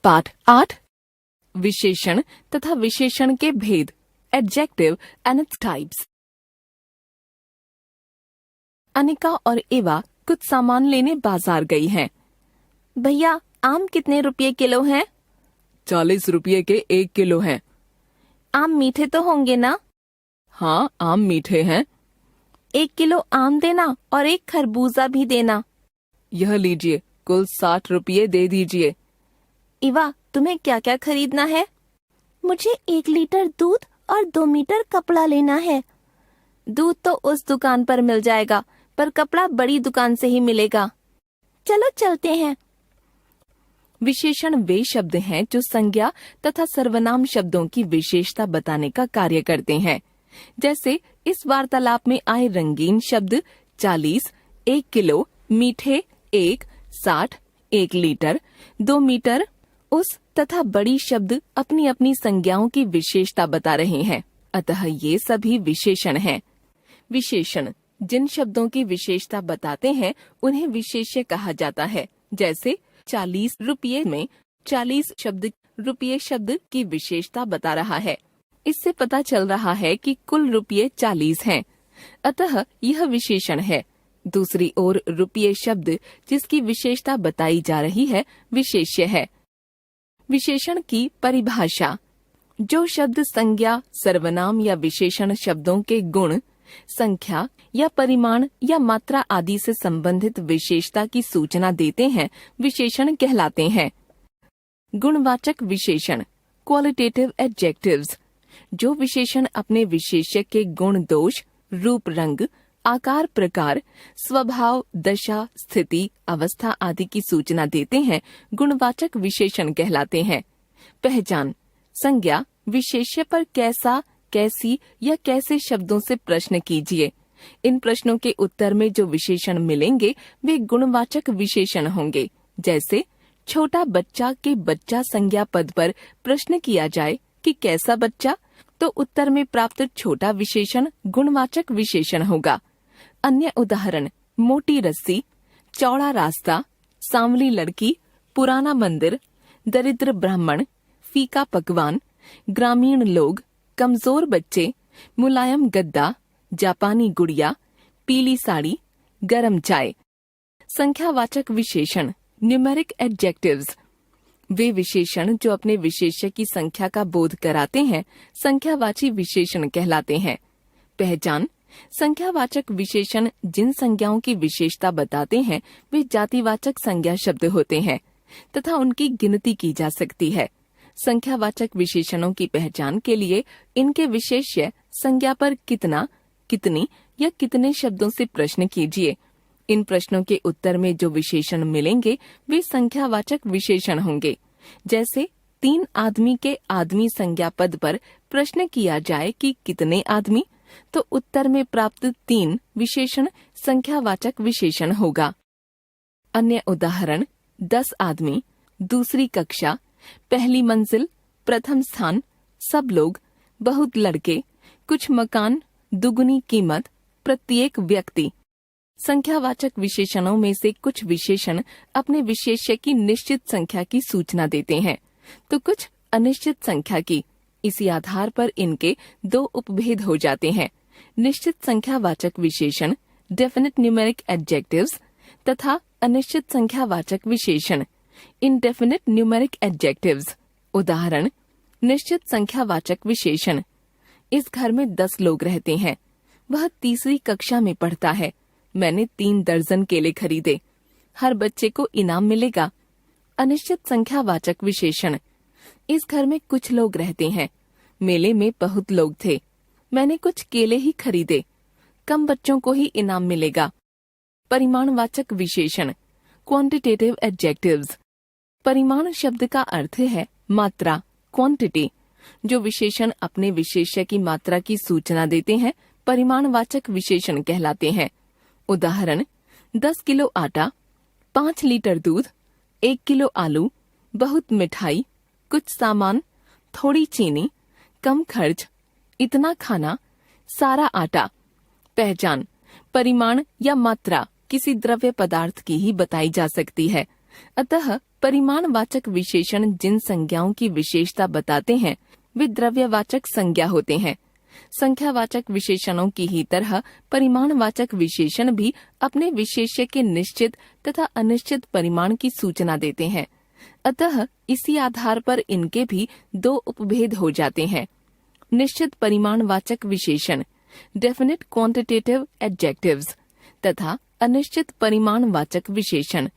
पाठ 8 विशेषण तथा विशेषण के भेद, adjective and its types. Anika और एवा कुछ सामान लेने बाजार गई हैं। भैया, आम कितने रुपये किलो हैं? 40 रुपये के 1 किलो हैं। आम मीठे तो होंगे ना? हाँ, आम मीठे हैं। 1 किलो आम देना और 1 खरबूजा भी देना। यह लीजिए, कुल 60 रुपये दे दीजिए। इवा, तुम्हें क्या क्या खरीदना है? मुझे 1 लीटर दूध और 2 मीटर कपड़ा लेना है। दूध तो उस दुकान पर मिल जाएगा, पर कपड़ा बड़ी दुकान से ही मिलेगा। चलो चलते हैं। विशेषण वे शब्द हैं जो संज्ञा तथा सर्वनाम शब्दों की विशेषता बताने का कार्य करते हैं। जैसे इस वार्तालाप में आए रंगीन शब्द 40, 1 किलो, मीठे 1, 60, 1 लीटर, 2 मीटर, उस तथा बड़ी शब्द अपनी अपनी संज्ञाओं की विशेषता बता रहे हैं। अतः ये सभी विशेषण हैं। विशेषण जिन शब्दों की विशेषता बताते हैं उन्हें विशेष्य कहा जाता है। जैसे 40 रुपये में 40 शब्द रुपये शब्द की विशेषता बता रहा है। इससे पता चल रहा है कि कुल रुपये 40 हैं। अतः यह विशेषण है। दूसरी ओर रुपये शब्द जिसकी विशेषता बताई जा रही है विशेष्य है। विशेषण की परिभाषा: जो शब्द संज्ञा, सर्वनाम या विशेषण शब्दों के गुण, संख्या या परिमाण या मात्रा आदि से संबंधित विशेषता की सूचना देते हैं विशेषण कहलाते हैं। गुणवाचक विशेषण, क्वालिटेटिव एडजेक्टिव्स, जो विशेषण अपने विशेष्य के गुण, दोष, रूप, रंग, आकार, प्रकार, स्वभाव, दशा, स्थिति, अवस्था आदि की सूचना देते हैं गुणवाचक विशेषण कहलाते हैं। पहचान: संज्ञा, विशेष्य पर कैसा, कैसी या कैसे शब्दों से प्रश्न कीजिए। इन प्रश्नों के उत्तर में जो विशेषण मिलेंगे वे गुणवाचक विशेषण होंगे। जैसे छोटा बच्चा के बच्चा संज्ञा पद पर प्रश्न किया जाए कि कैसा बच्चा, तो उत्तर में प्राप्त छोटा विशेषण गुणवाचक विशेषण होगा। अन्य उदाहरण: मोटी रस्सी, चौड़ा रास्ता, सांवली लड़की, पुराना मंदिर, दरिद्र ब्राह्मण, फीका पकवान, ग्रामीण लोग, कमजोर बच्चे, मुलायम गद्दा, जापानी गुड़िया, पीली साड़ी, गरम चाय। संख्यावाचक विशेषण, न्यूमेरिक एडजेक्टिव्स, वे विशेषण जो अपने विशेष्य की संख्या का बोध कराते हैं संख्यावाची विशेषण कहलाते हैं। पहचान: संख्यावाचक विशेषण जिन संज्ञाओं की विशेषता बताते हैं वे जातिवाचक संज्ञा शब्द होते हैं तथा उनकी गिनती की जा सकती है। संख्यावाचक विशेषणों की पहचान के लिए इनके विशेष्य संज्ञा पर कितना, कितनी या कितने शब्दों से प्रश्न कीजिए। इन प्रश्नों के उत्तर में जो विशेषण मिलेंगे वे संख्यावाचक विशेषण होंगे। जैसे 3 आदमी के आदमी संज्ञा पद पर प्रश्न किया जाए कि कितने आदमी, तो उत्तर में प्राप्त 3 विशेषण संख्यावाचक विशेषण होगा। अन्य उदाहरण: 10 आदमी, दूसरी कक्षा, पहली मंजिल, प्रथम स्थान, सब लोग, बहुत लड़के, कुछ मकान, दुगुनी कीमत, प्रत्येक व्यक्ति। संख्यावाचक विशेषणों में से कुछ विशेषण अपने विशेष्य की निश्चित संख्या की सूचना देते हैं तो कुछ अनिश्चित संख्या की। इसी आधार पर इनके 2 उपभेद हो जाते हैं: निश्चित संख्यावाचक विशेषण, डेफिनिट न्यूमेरिक एडजेक्टिव्स, तथा अनिश्चित संख्यावाचक विशेषण, इनडेफिनिट न्यूमेरिक एडजेक्टिव्स। उदाहरण: निश्चित संख्यावाचक विशेषण: इस घर में 10 लोग रहते हैं। वह तीसरी कक्षा में पढ़ता है। मैंने 3 दर्जन केले खरीदे। हर बच्चे को इनाम मिलेगा। अनिश्चित संख्यावाचक विशेषण: इस घर में कुछ लोग रहते हैं। मेले में बहुत लोग थे। मैंने कुछ केले ही खरीदे। कम बच्चों को ही इनाम मिलेगा। परिमाणवाचक विशेषण, क्वांटिटेटिव एडजेक्टिव्स। परिमाण शब्द का अर्थ है मात्रा, क्वांटिटी। जो विशेषण अपने विशेष्य की मात्रा की सूचना देते हैं परिमाणवाचक विशेषण कहलाते हैं। उदाहरण: 10 किलो आटा, 5 लीटर दूध, 1 किलो आलू, बहुत मिठाई, कुछ सामान, थोड़ी चीनी, कम खर्च, इतना खाना, सारा आटा। पहचान: परिमाण या मात्रा किसी द्रव्य पदार्थ की ही बताई जा सकती है। अतः परिमाणवाचक विशेषण जिन संज्ञाओं की विशेषता बताते हैं वे द्रव्यवाचक संज्ञा होते हैं। संख्यावाचक विशेषणों की ही तरह परिमाणवाचक विशेषण भी अपने विशेष्य के निश्चित तथा अनिश्चित परिमाण की सूचना देते हैं। अतः इसी आधार पर इनके भी दो उपभेद हो जाते हैं। निश्चित परिमाणवाचक विशेषण डेफिनिट क्वांटिटेटिव एडजेक्टिव्स तथा अनिश्चित परिमाणवाचक विशेषण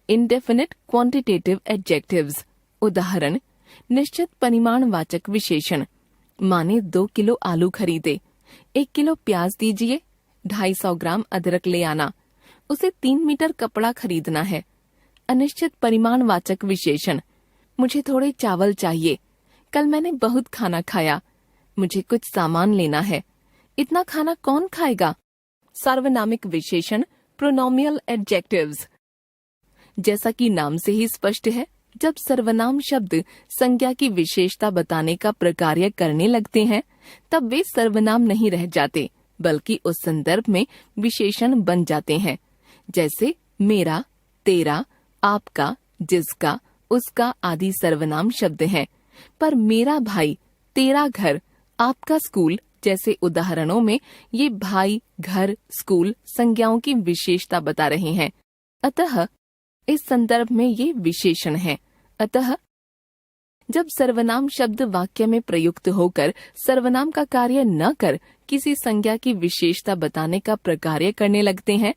इनडेफिनिट क्वांटिटेटिव एडजेक्टिव्स। उदाहरण, निश्चित परिमाणवाचक विशेषण माने 2 किलो आलू खरीदे, 1 किलो प्याज दीजिए, 250 ग्राम अदरक ले आना, उसे 3 मीटर कपड़ा खरीदना है। अनिश्चित परिमाणवाचक विशेषण मुझे थोड़े चावल चाहिए, कल मैंने बहुत खाना खाया, मुझे कुछ सामान लेना है, इतना खाना कौन खाएगा। सार्वनामिक विशेषण प्रोनोमियल एडजेक्टिव्स। जैसा कि नाम से ही स्पष्ट है, जब सर्वनाम शब्द संज्ञा की विशेषता बताने का प्रकार्य करने लगते हैं तब वे सर्वनाम नहीं रह जाते बल्कि उस संदर्भ में विशेषण बन जाते हैं। जैसे मेरा, तेरा, आपका, जिसका, उसका आदि सर्वनाम शब्द हैं, पर मेरा भाई, तेरा घर, आपका स्कूल जैसे उदाहरणों में ये भाई, घर, स्कूल संज्ञाओं की विशेषता बता रहे हैं। अतः इस संदर्भ में ये विशेषण हैं। अतः जब सर्वनाम शब्द वाक्य में प्रयुक्त होकर सर्वनाम का कार्य न कर किसी संज्ञा की विशेषता बताने का प्रकार्य करने लगते हैं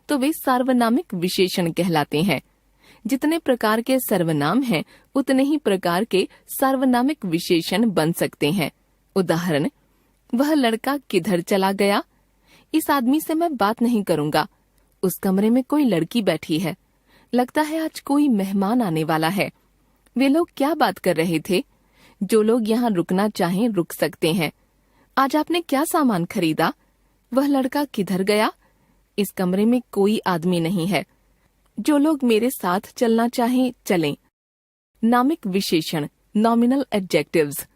तो वे सार्वनामिक विशेषण कहलाते हैं। जितने प्रकार के सर्वनाम हैं उतने ही प्रकार के सार्वनामिक विशेषण बन सकते हैं। उदाहरण, वह लड़का किधर चला गया, इस आदमी से मैं बात नहीं करूंगा, उस कमरे में कोई लड़की बैठी है, लगता है आज कोई मेहमान आने वाला है। वे लोग क्या बात कर रहे थे, जो लोग यहाँ रुकना चाहें रुक सकते हैं। आज आपने क्या सामान खरीदा, वह लड़का किधर गया, इस कमरे में कोई आदमी नहीं है, जो लोग मेरे साथ चलना चाहें चलें। नामिक विशेषण नॉमिनल एडजेक्टिव्स।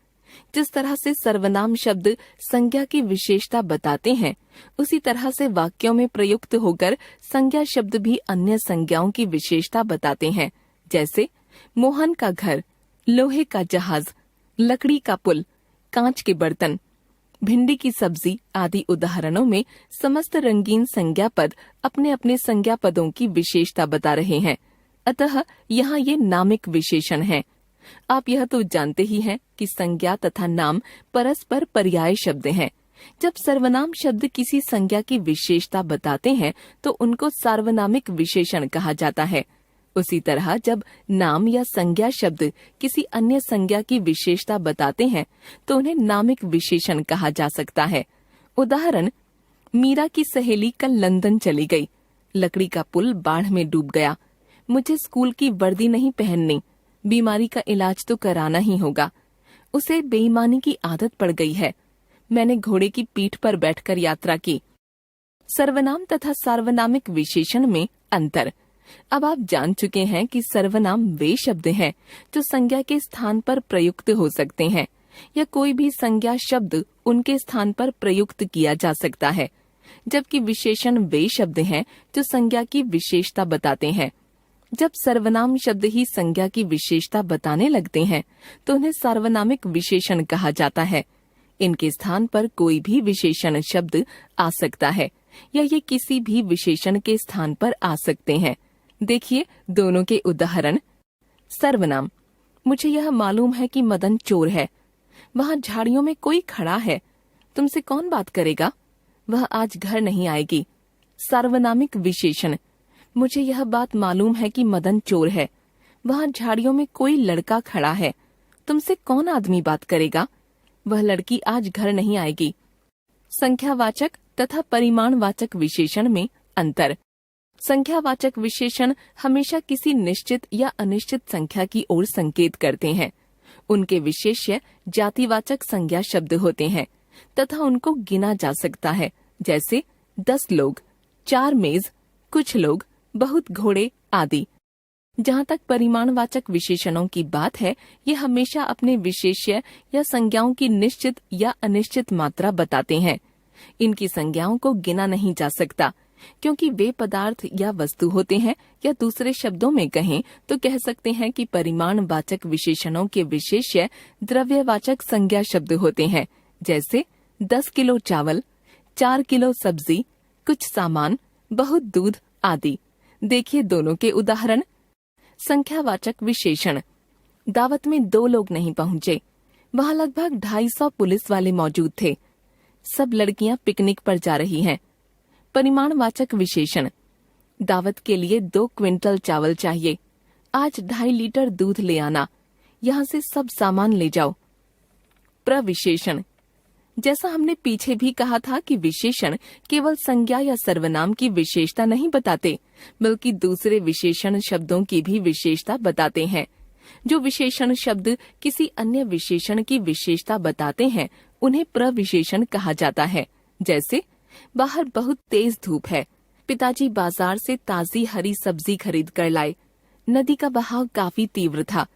जिस तरह से सर्वनाम शब्द संज्ञा की विशेषता बताते हैं उसी तरह से वाक्यों में प्रयुक्त होकर संज्ञा शब्द भी अन्य संज्ञाओं की विशेषता बताते हैं। जैसे मोहन का घर, लोहे का जहाज, लकड़ी का पुल, कांच के बर्तन, भिंडी की सब्जी आदि उदाहरणों में समस्त रंगीन संज्ञा पद अपने अपने संज्ञा पदों की विशेषता बता रहे हैं। अतः यहाँ ये नामिक विशेषण हैं। आप यह तो जानते ही हैं कि संज्ञा तथा नाम परस्पर पर्याय शब्द हैं। जब सर्वनाम शब्द किसी संज्ञा की विशेषता बताते हैं तो उनको सार्वनामिक विशेषण कहा जाता है। उसी तरह जब नाम या संज्ञा शब्द किसी अन्य संज्ञा की विशेषता बताते हैं तो उन्हें नामिक विशेषण कहा जा सकता है। उदाहरण, मीरा की सहेली कल लंदन चली गई, लकड़ी का पुल बाढ़ में डूब गया, मुझे स्कूल की वर्दी नहीं पहननी, बीमारी का इलाज तो कराना ही होगा, उसे बेईमानी की आदत पड़ गई है, मैंने घोड़े की पीठ पर बैठकर यात्रा की। सर्वनाम तथा सार्वनामिक विशेषण में अंतर। अब आप जान चुके हैं कि सर्वनाम वे शब्द हैं जो संज्ञा के स्थान पर प्रयुक्त हो सकते हैं या कोई भी संज्ञा शब्द उनके स्थान पर प्रयुक्त किया जा सकता है, जबकि विशेषण वे शब्द हैं जो संज्ञा की विशेषता बताते हैं। जब सर्वनाम शब्द ही संज्ञा की विशेषता बताने लगते हैं तो उन्हें सार्वनामिक विशेषण कहा जाता है। इनके स्थान पर कोई भी विशेषण शब्द आ सकता है या ये किसी भी विशेषण के स्थान पर आ सकते हैं। देखिए दोनों के उदाहरण। सर्वनाम, मुझे यह मालूम है कि मदन चोर है, वहाँ झाड़ियों में कोई खड़ा है, तुमसे कौन बात करेगा, वह आज घर नहीं आएगी। सार्वनामिक विशेषण, मुझे यह बात मालूम है कि मदन चोर है, वहाँ झाड़ियों में कोई लड़का खड़ा है, तुमसे कौन आदमी बात करेगा, वह लड़की आज घर नहीं आएगी। संख्यावाचक तथा परिमाणवाचक विशेषण में अंतर। संख्यावाचक विशेषण हमेशा किसी निश्चित या अनिश्चित संख्या की ओर संकेत करते हैं। उनके विशेष्य जातिवाचक संज्ञा शब्द होते हैं तथा उनको गिना जा सकता है, जैसे 10 लोग, 4 मेज, कुछ लोग, बहुत घोड़े आदि। जहाँ तक परिमाणवाचक विशेषणों की बात है, ये हमेशा अपने विशेष्य या संज्ञाओं की निश्चित या अनिश्चित मात्रा बताते हैं। इनकी संज्ञाओं को गिना नहीं जा सकता, क्योंकि वे पदार्थ या वस्तु होते हैं, या दूसरे शब्दों में कहें तो कह सकते हैं कि परिमाणवाचक विशेषणों के विशेष्य द्रव्यवाचक संज्ञा शब्द होते हैं, जैसे 10 किलो चावल, 4 किलो सब्जी, कुछ सामान, बहुत दूध आदि। देखिए दोनों के उदाहरण। संख्यावाचक विशेषण। दावत में 2 लोग नहीं पहुंचे। वहाँ लगभग 250 पुलिस वाले मौजूद थे। सब लड़कियां पिकनिक पर जा रही हैं। परिमाणवाचक विशेषण। दावत के लिए 2 क्विंटल चावल चाहिए। आज 2.5 लीटर दूध ले आना। यहाँ से सब सामान ले जाओ। प्रविशेषण। जैसा हमने पीछे भी कहा था कि विशेषण केवल संज्ञा या सर्वनाम की विशेषता नहीं बताते, बल्कि दूसरे विशेषण शब्दों की भी विशेषता बताते हैं। जो विशेषण शब्द किसी अन्य विशेषण की विशेषता बताते हैं, उन्हें प्रविशेषण कहा जाता है। जैसे बाहर बहुत तेज धूप है। पिताजी बाजार से ताजी हरी सब्जी खरीद कर लाए। नदी का बहाव काफी तीव्र था।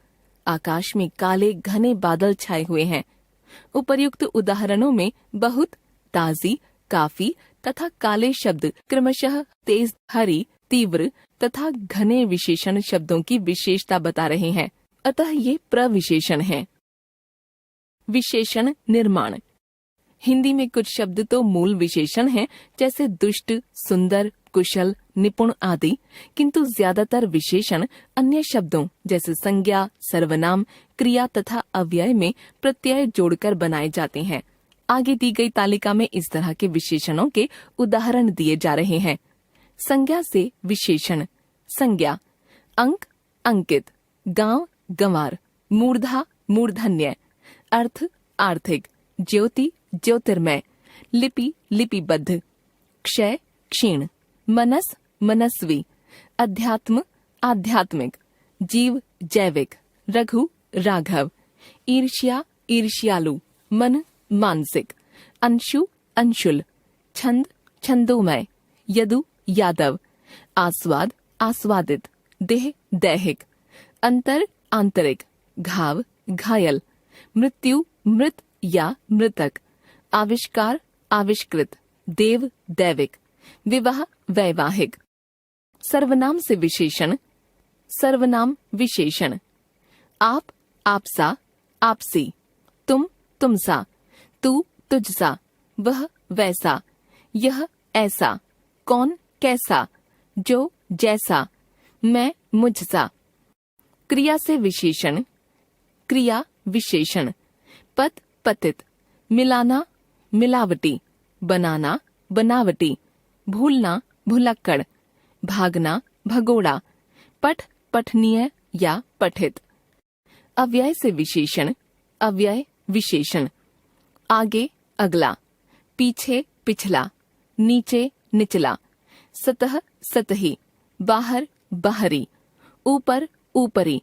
आकाश में काले घने बादल छाए हुए हैं। उपर्युक्त उदाहरणों में बहुत, ताजी, काफी तथा काले शब्द क्रमशः तेज, हरी, तीव्र तथा घने विशेषण शब्दों की विशेषता बता रहे हैं। अतः ये प्रविशेषण हैं। विशेषण निर्माण। हिंदी में कुछ शब्द तो मूल विशेषण हैं, जैसे दुष्ट, सुंदर, कुशल, निपुण आदि, किंतु ज्यादातर विशेषण अन्य शब्दों जैसे संज्ञा, सर्वनाम, क्रिया तथा अव्यय में प्रत्यय जोड़कर बनाए जाते हैं। आगे दी गई तालिका में इस तरह के विशेषणों के उदाहरण दिए जा रहे हैं। संज्ञा से विशेषण। संज्ञा। अंक, अंकित, गांव, गंवार, मूर्धा, मूर्धन्य, अर्थ, आर्थिक, ज्योति, ज्योतिर्मय, लिपि, लिपिबद्ध, क्षय, क्षीण, मनस, मनस्वी, अध्यात्म, आध्यात्मिक, जीव, जैविक, रघु, राघव, ईर्ष्या, ईर्ष्यालु, मन, मानसिक, अंशु, अंशुल, छंद, छंदोमय, यदु, यादव, आस्वाद, आस्वादित, देह, दैहिक, अंतर, आंतरिक, घाव, घायल, मृत्यु, मृत या मृतक, आविष्कार, आविष्कृत, देव, दैविक, विवाह, वैवाहिक। सर्वनाम से विशेषण। सर्वनाम विशेषण। आप, आपसा, आपसी, तुम, तुमसा, तू, तुझसा, वह, वैसा, यह, ऐसा, कौन, कैसा, जो, जैसा, मैं, मुझसा। क्रिया से विशेषण। क्रिया, विशेषण। पत, पतित, मिलाना, मिलावटी, बनाना, बनावटी, भूलना, भुलक्कड़, भागना, भगोड़ा, पठ, पठनीय या पठित। अव्यय से विशेषण। अव्यय, विशेषण। आगे, अगला, पीछे, पिछला, नीचे, निचला, सतह, सतही, बाहर, बाहरी, ऊपर, ऊपरी,